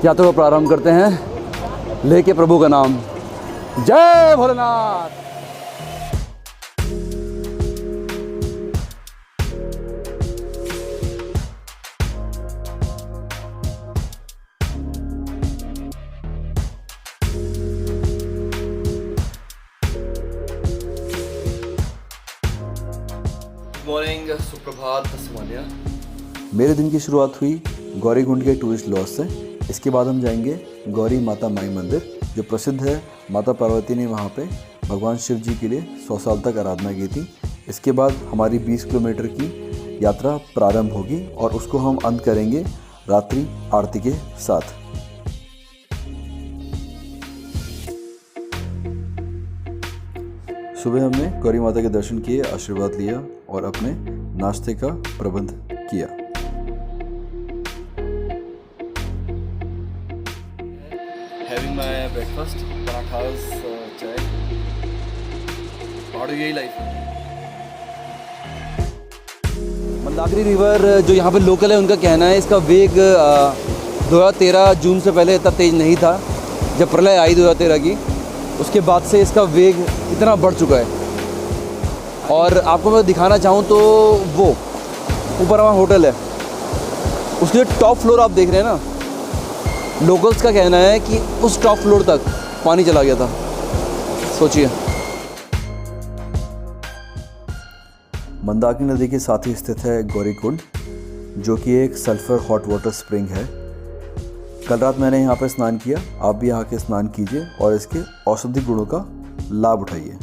यात्रा को प्रारंभ करते हैं लेके प्रभु का नाम। जय भोलेनाथ। मॉर्निंग, सुप्रभात, तस्मानिया। मेरे दिन की शुरुआत हुई गौरीकुंड के टूरिस्ट लॉज से। इसके बाद हम जाएंगे गौरी माता माई मंदिर, जो प्रसिद्ध है। माता पार्वती ने वहाँ पे भगवान शिव जी के लिए 100 साल तक आराधना की थी। इसके बाद हमारी 20 किलोमीटर की यात्रा प्रारंभ होगी और उसको हम अंत करेंगे रात्रि आरती के साथ। सुबह हमने गौरी माता के दर्शन किए, आशीर्वाद लिया और अपने नाश्ते का प्रबंध किया। हैविंग माय ब्रेकफास्ट, पराठास, चाय। पहाड़ों की यही लाइफ है। मंदाकिनी रिवर जो यहाँ पे लोकल है, उनका कहना है इसका वेग 2013 जून से पहले इतना तेज़ नहीं था। जब प्रलय आई 2013 की, उसके बाद से इसका वेग इतना बढ़ चुका है। और आपको मैं दिखाना चाहूँ तो वो ऊपर हमारा होटल है, उसके टॉप फ्लोर आप देख रहे हैं ना। लोकल्स का कहना है कि उस टॉप फ्लोर तक पानी चला गया था। सोचिए। मंदाकिनी नदी के साथ ही स्थित है गौरीकुंड, जो कि एक सल्फर हॉट वाटर स्प्रिंग है। कल रात मैंने यहाँ पर स्नान किया। आप भी यहाँ के स्नान कीजिए और इसके औषधि गुणों का लाभ उठाइए।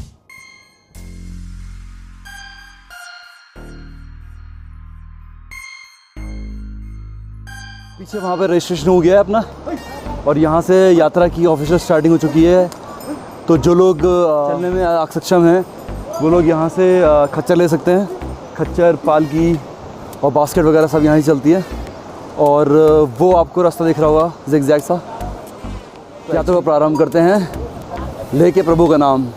पीछे वहाँ पे रजिस्ट्रेशन हो गया है अपना, और यहाँ से यात्रा की ऑफिशियल स्टार्टिंग हो चुकी है। तो जो लोग चलने में अक्षम हैं, वो लोग यहाँ से खच्चर ले सकते हैं। खच्चर, पालकी और बास्केट वगैरह सब यहाँ ही चलती है। और वो आपको रास्ता दिख रहा होगा ज़िगज़ैग सा। यात्रा को प्रारंभ करते हैं लेके प्रभु का नाम।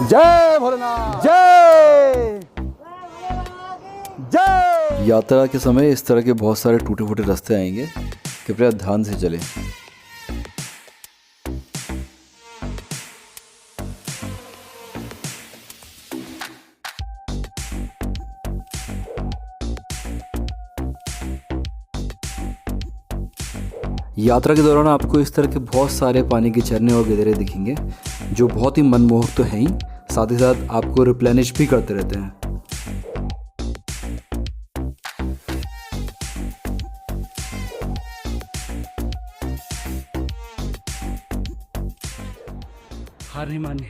जय भोलेनाथ, जय जय। यात्रा के समय इस तरह के बहुत सारे टूटे फूटे रास्ते आएंगे, कृपया ध्यान से चलें। यात्रा के दौरान आपको इस तरह के बहुत सारे पानी के झरने और गहरे दिखेंगे, जो बहुत ही मनमोहक तो हैं ही, साथ ही साथ आपको रिप्लेनिश भी करते रहते हैं। हार नहीं माननी।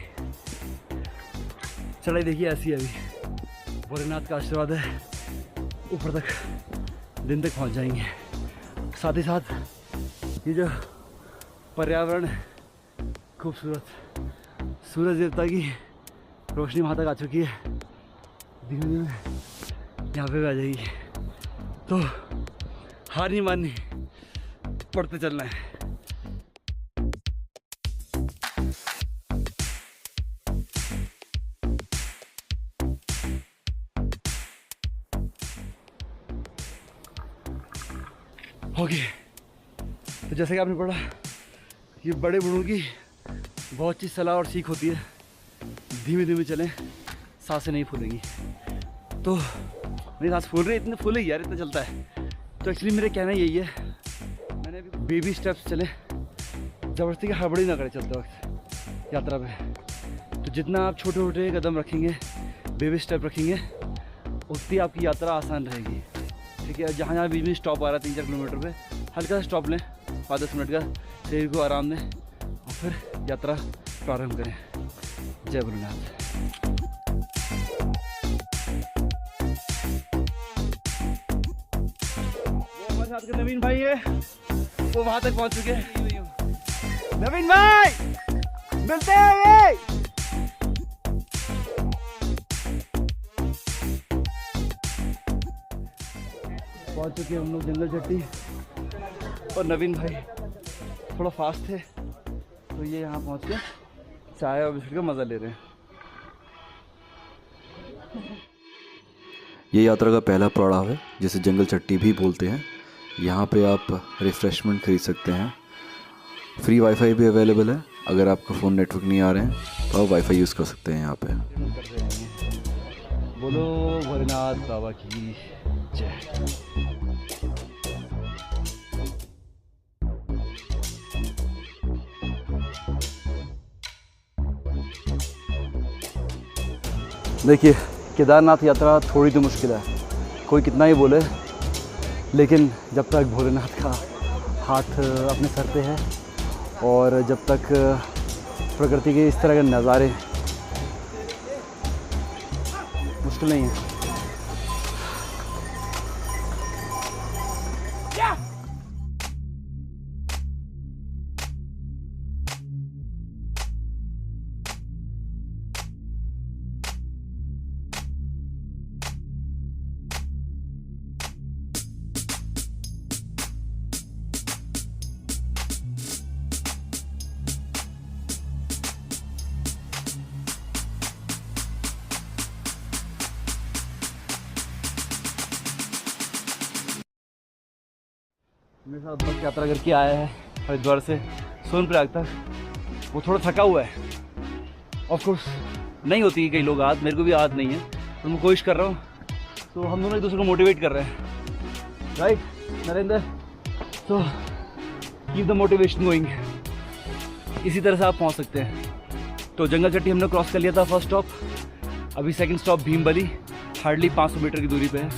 चढ़ाई देखिए ऐसी है। अभी भोलेनाथ का आशीर्वाद है, ऊपर तक दिन तक पहुंच जाएंगे। साथ ही साथ ये जो पर्यावरण है खूबसूरत, सूरज देवता की रोशनी वहाँ तक आ चुकी है। धीमे धीमे यहाँ पे भी आ जाएगी। तो हार नहीं माननी, पढ़ते चलना है। ओके, तो जैसे कि आपने पढ़ा, ये बड़े बूढ़ों की बहुत अच्छी सलाह और सीख होती है। धीमे धीमे चलें, सांसें नहीं फूलेंगी। तो मेरी सांस फूल रही है, इतने फूलेगी यार, इतना चलता है। तो एक्चुअली मेरा कहना यही है, मैंने अभी बेबी स्टेप्स चले, ज़बरदस्ती की हड़बड़ी ना करें चलते वक्त यात्रा पे। तो जितना आप छोटे छोटे कदम रखेंगे, बेबी स्टेप रखेंगे, उतनी आपकी यात्रा आसान रहेगी। ठीक है। जहाँ जहाँ बीच में स्टॉप आ रहा है 3-4 किलोमीटर पे, हल्का सा स्टॉप लें, 5-10 मिनट का, शरीर को आराम दें और फिर यात्रा प्रारंभ करें। जय भोलेनाथ। वो हमारे साथ के नवीन भाई है, वो वहाँ तक पहुँच चुके हैं। नवीन भाई मिलते हैं। पहुंच चुके हम लोग जंगल चट्टी, और नवीन भाई थोड़ा फास्ट थे, तो ये यहाँ पहुँच के चाय और बिस्कुट का मज़ा ले रहे हैं। ये यात्रा का पहला पड़ाव है, जिसे जंगल चट्टी भी बोलते हैं। यहाँ पे आप रिफ़्रेशमेंट खरीद सकते हैं फ्री वाईफाई भी अवेलेबल है। अगर आपका फ़ोन नेटवर्क नहीं आ रहे हैं तो आप वाईफाई यूज़ कर सकते हैं यहाँ पे। बोलो भोलेनाथ बाबा की जय। देखिए, केदारनाथ यात्रा थोड़ी तो मुश्किल है, कोई कितना ही बोले, लेकिन जब तक भोलेनाथ का हाथ अपने सर पे है और जब तक प्रकृति के इस तरह के नज़ारे, मुश्किल नहीं है। मेरे साथ बस यात्रा करके आया है हरिद्वार से सोनप्रयाग तक। वो थोड़ा थका हुआ है, ऑफ कोर्स नहीं होती है कई लोग आदत, मेरे को भी आदत नहीं है, तो मैं कोशिश कर रहा हूँ। तो हम दोनों एक दूसरे को मोटिवेट कर रहे हैं, राइट नरेंद्र? तो कीप द मोटिवेशन गोइंग, इसी तरह से आप पहुँच सकते हैं। तो जंगल चट्टी हमने क्रॉस कर लिया था फर्स्ट स्टॉप, अभी second stop Bhimbali, hardly 500 metre की दूरी पे है,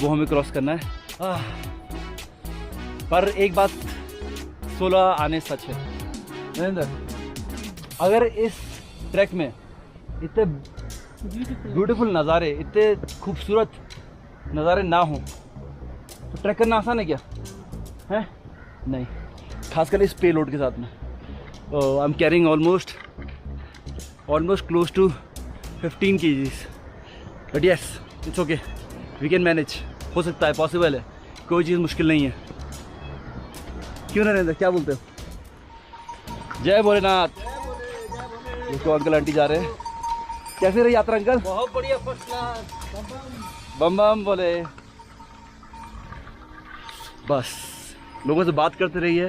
वो हमें क्रॉस करना है। पर एक बात 16 आने सच है नरेंद्र, अगर इस ट्रैक में इतने ब्यूटीफुल नज़ारे, इतने खूबसूरत नज़ारे ना हो तो ट्रैक करना आसान है क्या? है नहीं, खासकर इस पे लोड के साथ में। I am carrying almost close to 15 kgs, but yes it's okay, we can manage, हो सकता है, पॉसिबल है, कोई चीज़ मुश्किल नहीं है। क्यों नरेंद्र, क्या बोलते हो? जय भोलेनाथ। देखो अंकल आंटी जा रहे हैं। कैसे रही यात्रा अंकल? बहुत बढ़िया, फर्स्ट क्लास, बम बम बोले। बस लोगों से बात करते रहिए,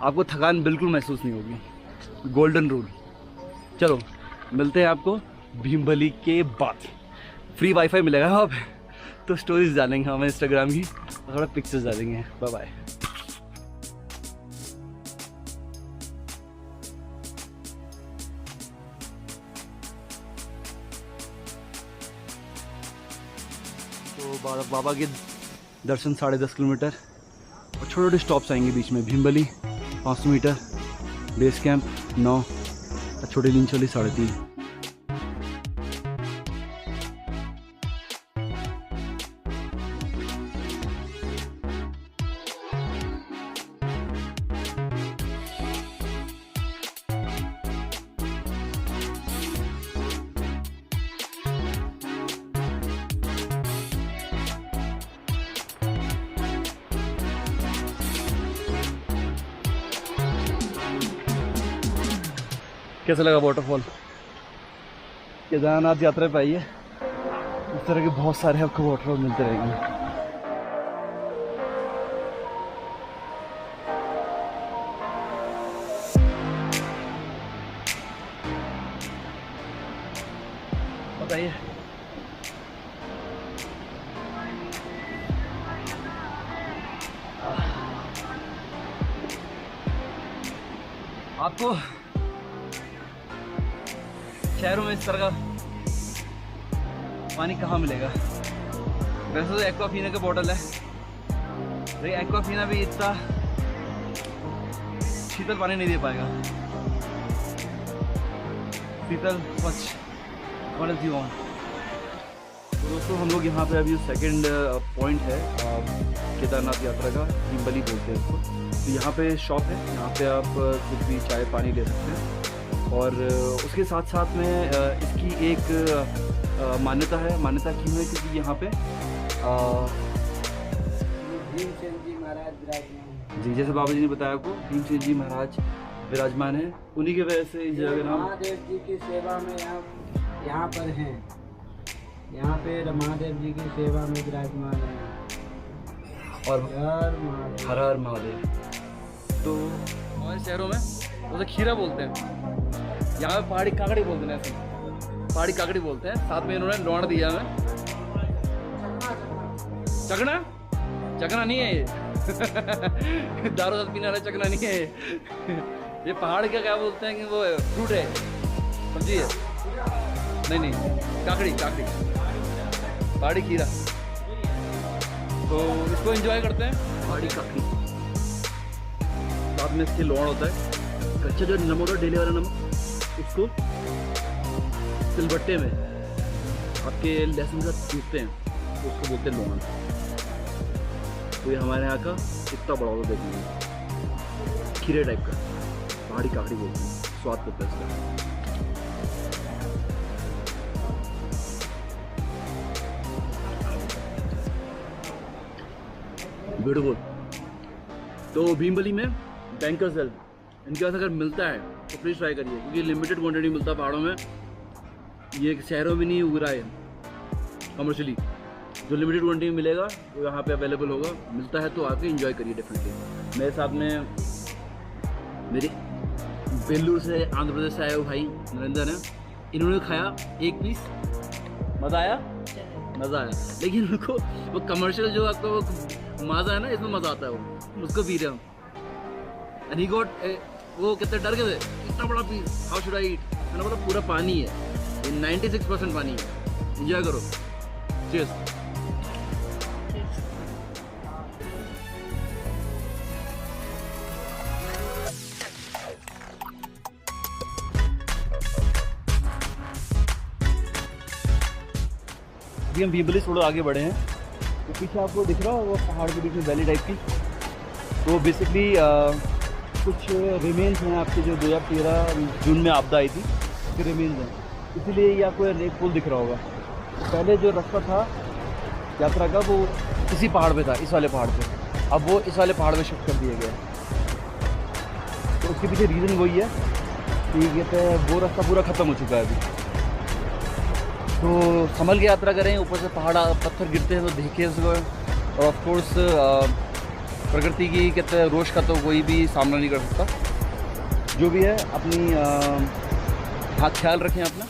आपको थकान बिल्कुल महसूस नहीं होगी, गोल्डन रूल। चलो मिलते हैं आपको भीमबली के बाद। फ्री वाईफाई मिलेगा वहाँ पे, तो स्टोरीज डालेंगे हम इंस्टाग्राम की और थोड़ा पिक्चर्स डालेंगे। Bye bye. तो बाबा के दर्शन 10.5 किलोमीटर और छोटे छोटे स्टॉप्स आएंगे बीच में। भीमबली 500 मीटर, बेस कैंप 9 और छोटी लींचोली 3.5। कैसा लगा वाटरफॉल? केदारनाथ यात्रा पे आइए, इस तरह के बहुत सारे आपको वाटरफॉल मिलते रहेंगे। बताइए आपको शहरों में इस तरह का पानी कहाँ मिलेगा? वैसे तो एक्वाफीना का बॉटल है, लेकिन एक्वाफीना भी इतना शीतल पानी नहीं दे पाएगा। शीतल स्वच्छ बॉटल थी वहाँ। तो दोस्तों हम लोग यहाँ पे अभी सेकंड पॉइंट है केदारनाथ यात्रा का, भीमबली बोलते हैं इसको। तो यहाँ पे शॉप है, यहाँ पे आप कुछ भी चाय पानी ले सकते हैं। और उसके साथ साथ में इसकी एक मान्यता है। मान्यता क्यों है? क्योंकि यहाँ पे भीमसेन जी महाराज विराजमान, जी जैसे बाबा जी ने बताया आपको, भीमसेन जी महाराज विराजमान है, उन्हीं की वजह से इस जगह का नाम महादेव जी की सेवा में यहाँ पर हैं। यहाँ पे महादेव जी की सेवा में विराजमान है। और हर महादेव, हर हर महादेव। तो हमारे शहरों में उसे खीरा बोलते हैं, यहाँ पे पहाड़ी काकड़ी बोलते हैं। ऐसे पहाड़ी काकड़ी बोलते हैं। साथ में इन्होंने लौंड दिया हमें चकना। चकना नहीं है ये दारू साथ पीने वाला चकना नहीं है ये पहाड़ का क्या बोलते हैं कि वो फ्रूट है, सब्जी है। नहीं काकड़ी काकड़ी पहाड़ी खीरा। तो इसको एंजॉय करते हैं, पहाड़ी काकड़ी। साथ में इसके लौंड होता है, कच्चा जो नमक होता है डेली वाला नमक, उसको सिलबट्टे में आपके लहसुन का चूसते हैं, उसको बोलते हैं लौंड। तो ये हमारे यहाँ का इतना बड़ा होता देखने में, खीरे टाइप का, पहाड़ी काकड़ी बोलते हैं। स्वाद करता है इसका। ब्यूटीफुल। तो भीमबली में बैंकर्स वेल इनके पास अगर मिलता है तो प्लीज़ ट्राई करिए, क्योंकि लिमिटेड क्वांटिटी मिलता है पहाड़ों में। ये शहरों में नहीं उग रहा है कमर्शियली, जो लिमिटेड क्वांटिटी में मिलेगा वो यहाँ पे अवेलेबल होगा। मिलता है तो आके एंजॉय करिए डेफिनेटली। मेरे साथ में मेरे बेल्लूर से आंध्र प्रदेश से आए हुए भाई नरेंद्र हैं। इन्होंने खाया एक पीस, मज़ा आया। लेकिन उनको वो कमर्शियल जो आपका वो मज़ा है ना, इसमें मज़ा आता है, वो उसको पी रहे हम। एंड ही गॉट वो कितने डर गए थे, इतना बड़ा पीस, हाउ शुड आई ईट। मैंने बोला पूरा पानी है, ये 96% पानी है, एंजॉय करो। चीयर्स। अभी हम भीमबली थोड़ा आगे बढ़े हैं, तो पीछे आपको दिख रहा होगा पहाड़ के बीच में वैली टाइप की। तो बेसिकली कुछ रिमेन्स हैं आपके, जो 2013 जून में आपदा आई थी, उसके रिमेन्स हैं, इसीलिए ये आपको एक पुल दिख रहा होगा। पहले जो रास्ता था यात्रा का वो इसी पहाड़ पे था, इस वाले पहाड़ पे। अब वो इस वाले पहाड़ पे शिफ्ट कर दिया गया। तो उसके पीछे रीज़न वही है कि कहते हैं वो रास्ता पूरा ख़त्म हो चुका है अभी। तो संभल के यात्रा करें, ऊपर से पहाड़ पत्थर गिरते हैं तो देखिए उसको। और ऑफ कोर्स प्रकृति की कहते हैं रोष का तो कोई भी सामना नहीं कर सकता। जो भी है अपनी हाथ ख्याल रखें अपना।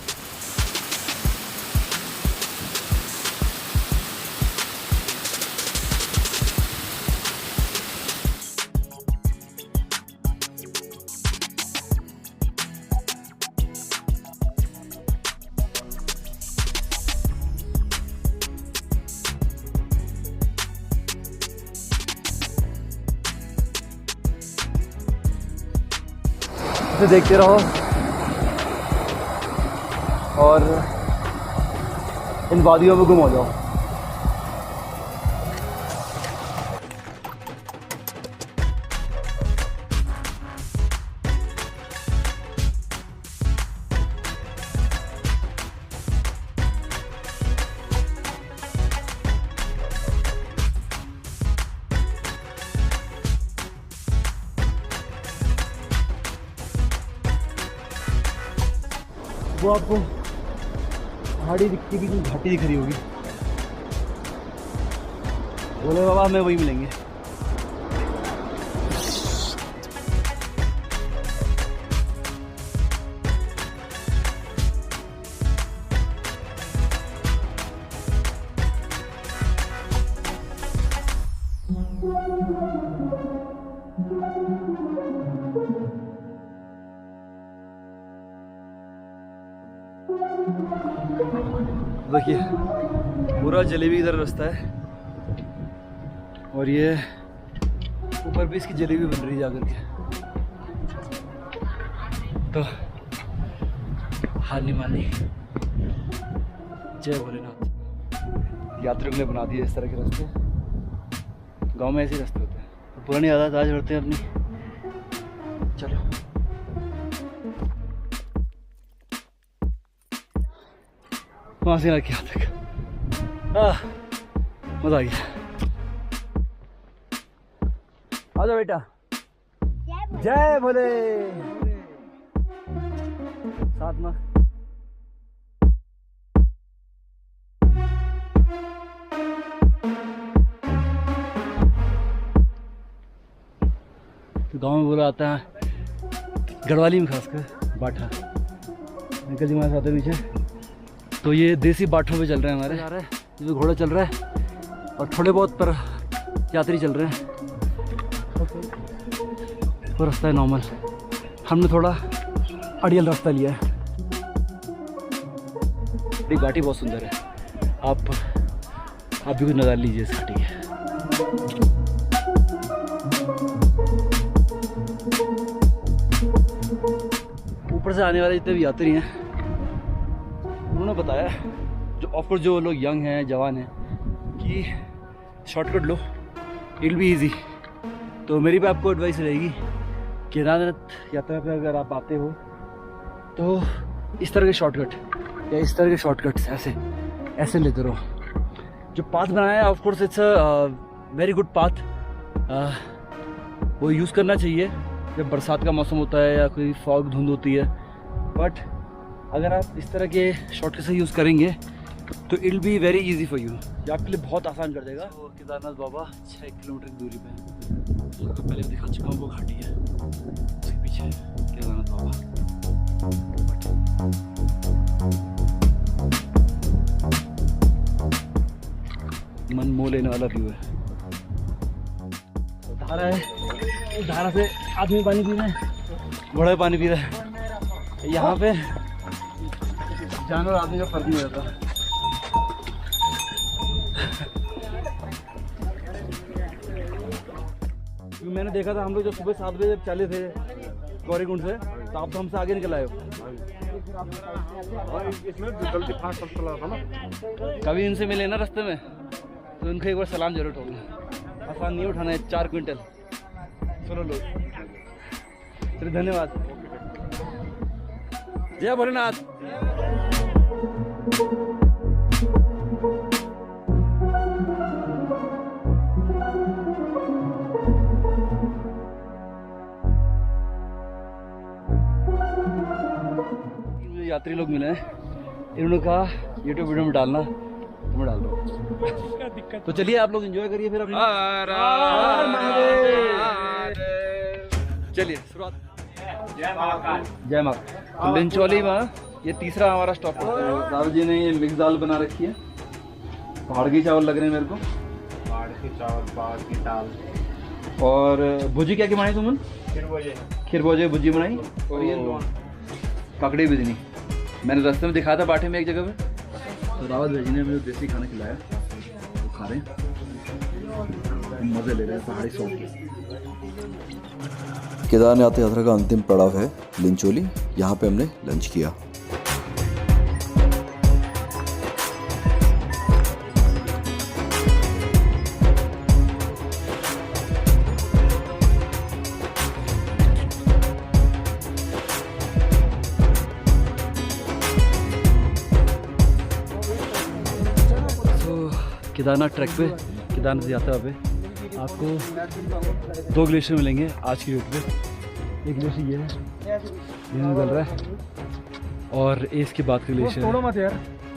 देखते रहो और इन वादियों में गुम हो जाओ। वो आपको पहाड़ी दिखती भी घाटी दिख रही होगी। बोले बाबा हमें वही मिलेंगे। देखिए पूरा जलेबी इधर रास्ता है, और ये ऊपर भी इसकी जलेबी बन रही है जाकर के। तो हार नहीं मानी। जय भोलेनाथ। यात्रियों ने बना दिए इस तरह के रास्ते। गांव में ऐसे रास्ते होते हैं। तो पुरानी आदत आज बढ़ते हैं अपनी। चलो वहाँ से आके यहाँ तक मज़ा आ गया। आ जाओ बेटा। जय भोले। साथ में गाँव में बोला आता है गढ़वाली में खासकर बाठा। अंकल जी हमारे साथ है पीछे। तो ये देसी बाठों पे चल रहे हैं हमारे, जा रहा है जिसमें घोड़ा चल रहा है और थोड़े बहुत पर यात्री चल रहे हैं। वो रास्ता है नॉर्मल, हमने थोड़ा अड़ियल रास्ता लिया है। ये घाटी बहुत सुंदर है, आप भी कुछ नज़ारा लीजिए इस घाटी के। ऊपर से आने वाले जितने भी यात्री हैं उन्होंने बताया, जो ऑफकोर्स जो लोग यंग हैं, जवान हैं, कि shortcut low, it will be easy. तो मेरी भी आपको एडवाइस रहेगी, केदारनाथ यात्रा पे अगर आप आते हो तो इस तरह के शॉर्टकट या इस तरह के शॉर्टकट्स ऐसे लेते रहो। जो पाथ बनाया है of course it's a very good path, वो यूज़ करना चाहिए जब बरसात का मौसम होता है या कोई फॉग धुंध होती है। बट अगर आप इस तरह के शॉर्टकट से यूज़ करेंगे तो it will be very easy for you, ये आपके लिए बहुत आसान कर देगा। तो केदारनाथ बाबा 6 किलोमीटर की दूरी पे, आपको पहले दिखा चुका हूँ, वो घाटी है, उसके पीछे केदारनाथ बाबा। मन मोह लेने वाला व्यू है। धारा है, धारा से आदमी पानी पी रहे हैं, घोड़ा पानी पी रहा है। यहाँ पे जानवर आदमी का फर्क नहीं रहता। मैंने देखा था हम लोग जब सुबह 7 बजे जब चले थे गौरीकुंड से, तो आप तो हमसे आगे निकल आए हो। कभी इनसे मिले ना रास्ते में तो उनको एक बार सलाम जरूर ठोकना, आसान नहीं उठाना है 4 क्विंटल। चलो लोग, चलिए धन्यवाद। जय भोलेनाथ। यात्री लोग मिले हैं, इन्होंने कहा यूट्यूब वीडियो में डालना, तो मैं डाल रहा हूँ। तो चलिए आप लोग एंजॉय करिए फिर अपनी। चलिए शुरुआत। जय माँ। तो लिंचौली में ये तीसरा हमारा स्टॉप है। दादा जी ने ये मिक्स दाल बना रखी है, पहाड़ की चावल लग रहे हैं मेरे को, पहाड़ की चावल, पहाड़ की दाल, और भुजी क्या बनाई तुमने? खीरभोजे भुजी बनाई, और ये काकड़ी बिजनी मैंने रास्ते में दिखाया था बाटे में एक जगह पे। तो रावत भाई ने मुझे देसी खाना खिलाया, वो खा रहे हैं, मज़े ले रहे हैं पहाड़ी सॉन्ग के। केदारनाथ यात्रा का अंतिम पड़ाव है लिंचोली, यहाँ पे हमने लंच किया। केदारनाथ ट्रैक पे, केदारनाथ यात्रा पे आपको 2 ग्लेशियर मिलेंगे आज की रूट पे। एक ग्लेशियर ये है, ये निकल रहा है, और इसके बाद का ग्लेशियर छोड़ो मत यार,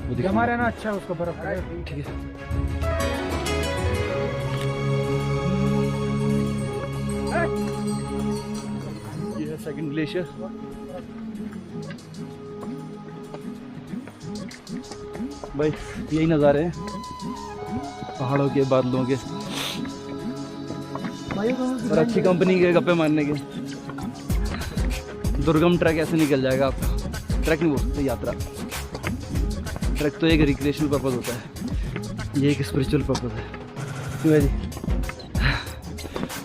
वो दिखा हमारे ना अच्छा उसका बर्फ है। ठीक है। ये है सेकंड ग्लेशियर। भाई यही नज़ारे हैं पहाड़ों के, बादलों के, और अच्छी कंपनी के गप्पे मारने के। दुर्गम ट्रैक ऐसे निकल जाएगा आपका। ट्रैक नहीं बोलते, यात्रा। ट्रैक तो एक रिक्रिएशनल पर्पज़ होता है, ये एक स्पिरिचुअल पर्पज़ है। क्यों है जी?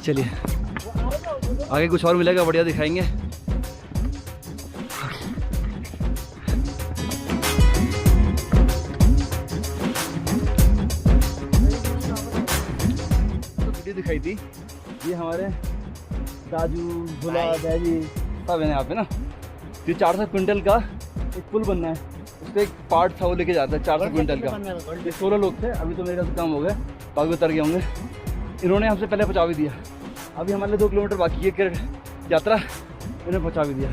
चलिए आगे कुछ और मिलेगा, बढ़िया दिखाएंगे। दिखाई थी ये हमारे दाजू भोला दाजी सब है यहाँ पे ना। ये 400 क्विंटल का एक पुल बनना है, उसका एक पार्ट था, वो लेके जाता है 400 क्विंटल का। ये 16 लोग थे, अभी तो मेरे से कम हो गए, बाकी उतर गए होंगे। इन्होंने हमसे पहले पहुँचा भी दिया, अभी हमारे लिए 2 किलोमीटर बाकी है यात्रा, इन्होंने पहुँचा भी दिया।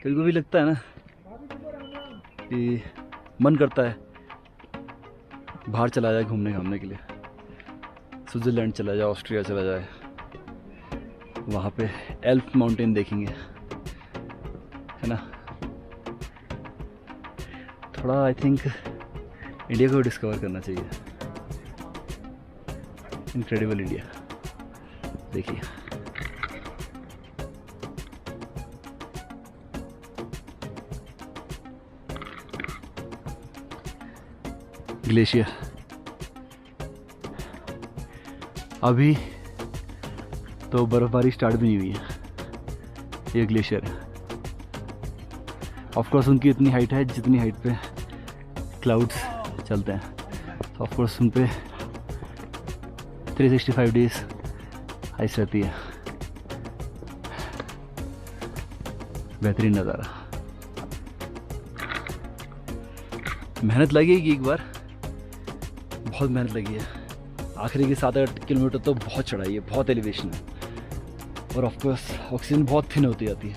कभी कभी लगता है ना कि मन करता है बाहर चला जाए घूमने घामने के लिए, स्विट्ज़रलैंड चला जाए, ऑस्ट्रिया चला जाए, वहाँ पे एल्प माउंटेन देखेंगे, है ना। थोड़ा आई थिंक इंडिया को डिस्कवर करना चाहिए। इनक्रेडिबल इंडिया, देखिए। ग्लेशियर अभी तो बर्फ़बारी स्टार्ट भी नहीं हुई है। ये ग्लेशियर है। ऑफ कोर्स उनकी इतनी हाइट है जितनी हाइट पे क्लाउड्स चलते हैं, तो ऑफ कोर्स उन पे 365 डेज आइस रहती है। बेहतरीन नज़ारा। मेहनत लगेगी एक बार, बहुत मेहनत लगी है। आखिरी के 7-8 किलोमीटर तो बहुत चढ़ाई है, बहुत एलिवेशन है, और ऑफ कोर्स ऑक्सीजन बहुत थिन होती जाती है,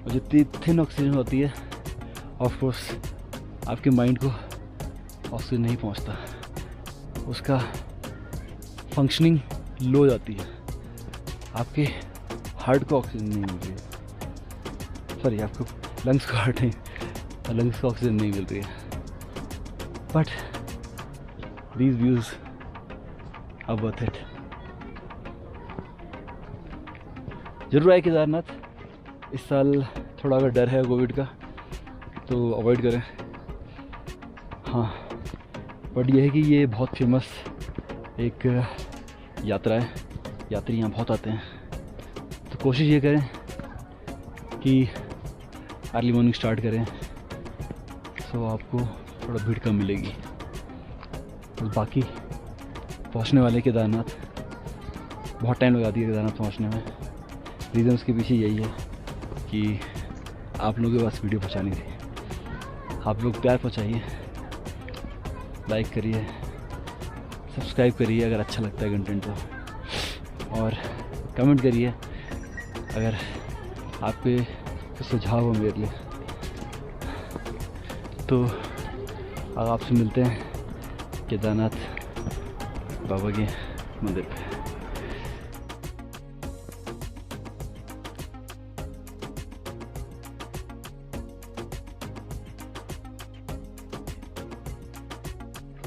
और जितनी थिन ऑक्सीजन होती है ऑफ कोर्स आपके माइंड को ऑक्सीजन नहीं पहुंचता, उसका फंक्शनिंग लो हो जाती है, आपके हार्ट को ऑक्सीजन नहीं मिल रही है, सॉरी आपको लंग्स को हार्ट नहीं, लंग्स को ऑक्सीजन नहीं मिल रही है। But these views are worth it. जरूर आए केदारनाथ। इस साल थोड़ा अगर डर है कोविड का तो अवॉइड करें। हाँ, बट ये है कि ये बहुत फेमस एक यात्रा है, यात्री यहाँ बहुत आते हैं, तो कोशिश ये करें कि अर्ली मॉर्निंग स्टार्ट करें, तो आपको थोड़ा भीड़ कम मिलेगी। और बाकी पहुँचने वाले केदारनाथ बहुत टाइम लगा दिया केदारनाथ पहुँचने में। रीज़न उसके पीछे यही है कि आप लोगों के पास वीडियो पहुँचानी थी। आप लोग प्यार पहुँचाइए, लाइक करिए, सब्सक्राइब करिए अगर अच्छा लगता है कंटेंट तो, और कमेंट करिए अगर आपके कुछ सुझाव हो मेरे लिए। तो अब आपसे मिलते हैं केदारनाथ बाबा के मंदिर पे।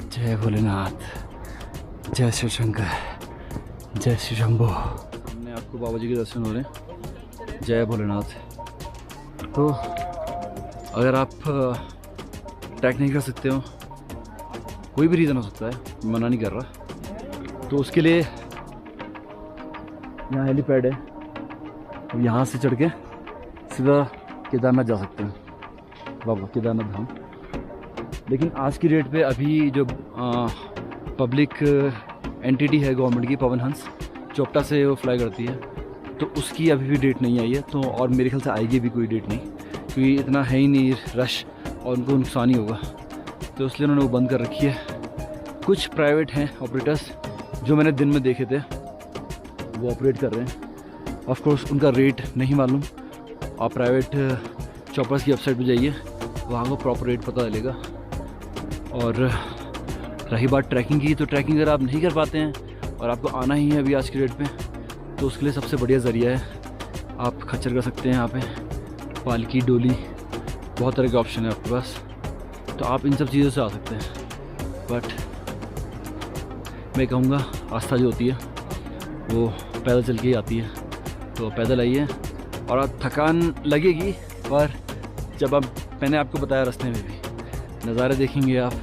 जय भोलेनाथ, जय शिव शंकर, जय शिव शंभो। हमने आपको बाबा जी के दर्शन हो रहे हैं। जय भोलेनाथ। तो अगर आप ट्रैक नहीं कर सकते हो, कोई भी रीज़न हो सकता है, मना नहीं कर रहा, तो उसके लिए यहाँ हेलीपैड है, अब यहाँ से चढ़ के सीधा केदारनाथ जा सकते हैं, बाबा केदारनाथ धाम। लेकिन आज की डेट पे अभी जो पब्लिक एंटिटी है गवर्नमेंट की, पवन हंस चोपटा से वो फ्लाई करती है, तो उसकी अभी भी डेट नहीं आई है। तो और मेरे ख्याल से आएगी भी कोई डेट नहीं, क्योंकि इतना है ही नहीं रश और उनको नुकसान ही होगा, तो इसलिए उन्होंने वो बंद कर रखी है। कुछ प्राइवेट हैं ऑपरेटर्स जो मैंने दिन में देखे थे, वो ऑपरेट कर रहे हैं। ऑफ कोर्स उनका रेट नहीं मालूम, आप प्राइवेट चॉपर्स की वेबसाइट पे जाइए, वहाँ को प्रॉपर रेट पता चलेगा। और रही बात ट्रैकिंग की, तो ट्रैकिंग अगर आप नहीं कर पाते हैं और आपको आना ही है अभी आज की डेट पे, तो उसके लिए सबसे बढ़िया ज़रिया है, आप खच्चर कर सकते हैं यहाँ पे, पालकी, डोली, बहुत तरह के ऑप्शन है आपके पास, तो आप इन सब चीज़ों से आ सकते हैं। बट मैं कहूँगा आस्था जो होती है वो पैदल चल के ही आती है, तो पैदल आइए। और आप थकान लगेगी, पर जब आप, मैंने आपको बताया रास्ते में भी नज़ारे देखेंगे आप,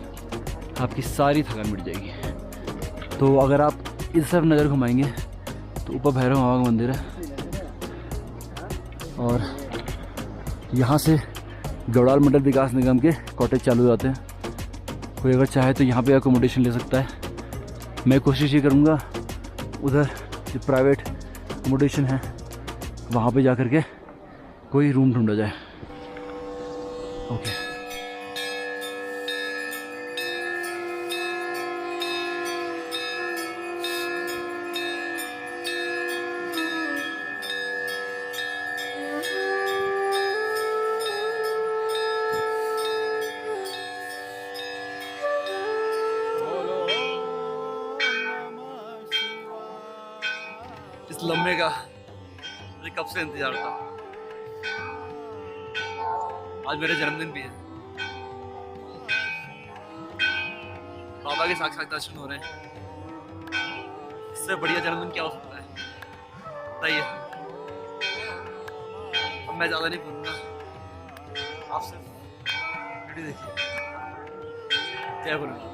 आपकी सारी थकान मिट जाएगी। तो अगर आप इस सब नज़र घुमाएंगे तो ऊपर भैरव बाबा का मंदिर है, और यहाँ से गढ़वाल मंडल विकास निगम के कॉटेज चालू हो जाते हैं। कोई अगर चाहे तो यहाँ पे अकोमोडेशन ले सकता है। मैं कोशिश ये करूँगा उधर जो प्राइवेट अकोमोडेशन है वहाँ पे जा कर के कोई रूम ढूंढा जाए। ओके। लम्हे का मुझे कब से इंतजार था। आज मेरे जन्मदिन भी है। बाबा के साक्षात दर्शन हो रहे हैं। इससे बढ़िया जन्मदिन क्या हो सकता है बताइए। अब मैं ज्यादा नहीं बोलूंगा, आप सिर्फ वीडियो देखिए। जय भोलेनाथ।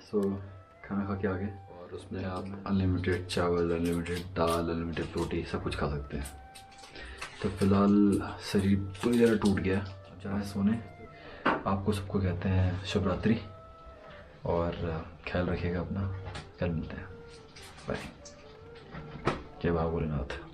सो खाना खा के आ गए और उसमें आप अनलिमिटेड चावल, अनलिमिटेड दाल, अनलिमिटेड रोटी सब कुछ खा सकते हैं। तो फिलहाल शरीर पूरी तरह टूट गया। अब जा रहे हैं सोने। आपको सबको कहते हैं शुभ रात्रि और ख्याल रखिएगा अपना। कल मिलते हैं। बाय। जय बाबा भोलेनाथ।